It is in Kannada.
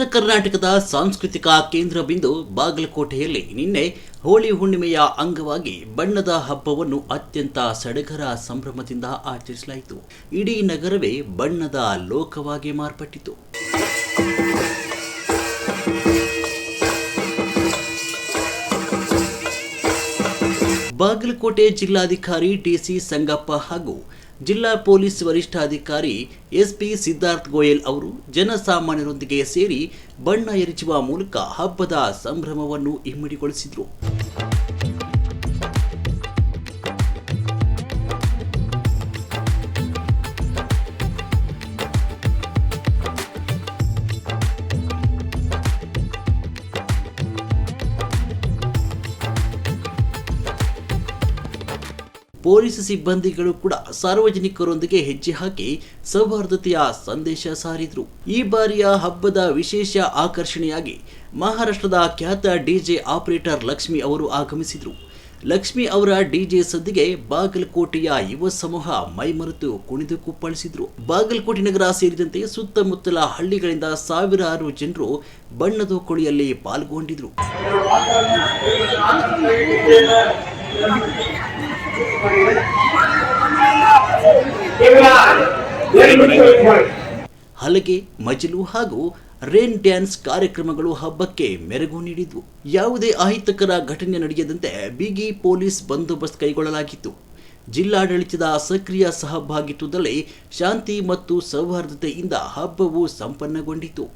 ಉತ್ತರ ಕರ್ನಾಟಕದ ಸಾಂಸ್ಕೃತಿಕ ಕೇಂದ್ರ ಬಿಂದು ಬಾಗಲಕೋಟೆಯಲ್ಲಿ ನಿನ್ನೆ ಹೋಳಿ ಹುಣ್ಣಿಮೆಯ ಅಂಗವಾಗಿ ಬಣ್ಣದ ಹಬ್ಬವನ್ನು ಅತ್ಯಂತ ಸಡಗರ ಸಂಭ್ರಮದಿಂದ ಆಚರಿಸಲಾಯಿತು. ಇಡೀ ನಗರವೇ ಬಣ್ಣದ ಲೋಕವಾಗಿ ಮಾರ್ಪಟ್ಟಿತು. ಬಾಗಲಕೋಟೆ ಜಿಲ್ಲಾಧಿಕಾರಿ ಟಿಸಿ ಸಂಗಪ್ಪ ಹಾಗೂ ಜಿಲ್ಲಾ ಪೊಲೀಸ್ ವರಿಷ್ಠಾಧಿಕಾರಿ ಎಸ್ಪಿ ಸಿದ್ಧಾರ್ಥ ಗೋಯಲ್ ಅವರು ಜನಸಾಮಾನ್ಯರೊಂದಿಗೆ ಸೇರಿ ಬಣ್ಣ ಎರಚುವ ಮೂಲಕ ಹಬ್ಬದ ಸಂಭ್ರಮವನ್ನು ಇಮ್ಮಡಿಗೊಳಿಸಿದರು. ಪೊಲೀಸ್ ಸಿಬ್ಬಂದಿಗಳು ಕೂಡ ಸಾರ್ವಜನಿಕರೊಂದಿಗೆ ಹೆಜ್ಜೆ ಹಾಕಿ ಸೌಹಾರ್ದತೆಯ ಸಂದೇಶ ಸಾರಿದರು. ಈ ಬಾರಿಯ ಹಬ್ಬದ ವಿಶೇಷ ಆಕರ್ಷಣೆಯಾಗಿ ಮಹಾರಾಷ್ಟ್ರದ ಖ್ಯಾತ ಡಿಜೆ ಆಪರೇಟರ್ ಲಕ್ಷ್ಮಿ ಅವರು ಆಗಮಿಸಿದರು. ಲಕ್ಷ್ಮಿ ಅವರ ಡಿಜೆ ಸದ್ದಿಗೆ ಬಾಗಲಕೋಟೆಯ ಯುವ ಸಮೂಹ ಮೈಮರೆತು ಕುಣಿದು ಕುಪ್ಪಳಿಸಿದ್ರು. ಬಾಗಲಕೋಟೆ ನಗರ ಸೇರಿದಂತೆ ಸುತ್ತಮುತ್ತಲ ಹಳ್ಳಿಗಳಿಂದ ಸಾವಿರಾರು ಜನರು ಬಣ್ಣದ ಕುಣಿಯಲ್ಲಿ ಪಾಲ್ಗೊಂಡಿದ್ರು. ಹಲಗೆ, ಮಜಲು ಹಾಗೂ ರೇನ್ ಡ್ಯಾನ್ಸ್ ಕಾರ್ಯಕ್ರಮಗಳು ಹಬ್ಬಕ್ಕೆ ಮೆರುಗು ನೀಡಿದ್ವು. ಯಾವುದೇ ಅಹಿತಕರ ಘಟನೆ ನಡೆಯದಂತೆ ಬಿಗಿ ಪೊಲೀಸ್ ಬಂದೋಬಸ್ತ್ ಕೈಗೊಳ್ಳಲಾಗಿತ್ತು. ಜಿಲ್ಲಾಡಳಿತದ ಸಕ್ರಿಯ ಸಹಭಾಗಿತ್ವದಲ್ಲಿ ಶಾಂತಿ ಮತ್ತು ಸೌಹಾರ್ದತೆಯಿಂದ ಹಬ್ಬವು ಸಂಪನ್ನಗೊಂಡಿತು.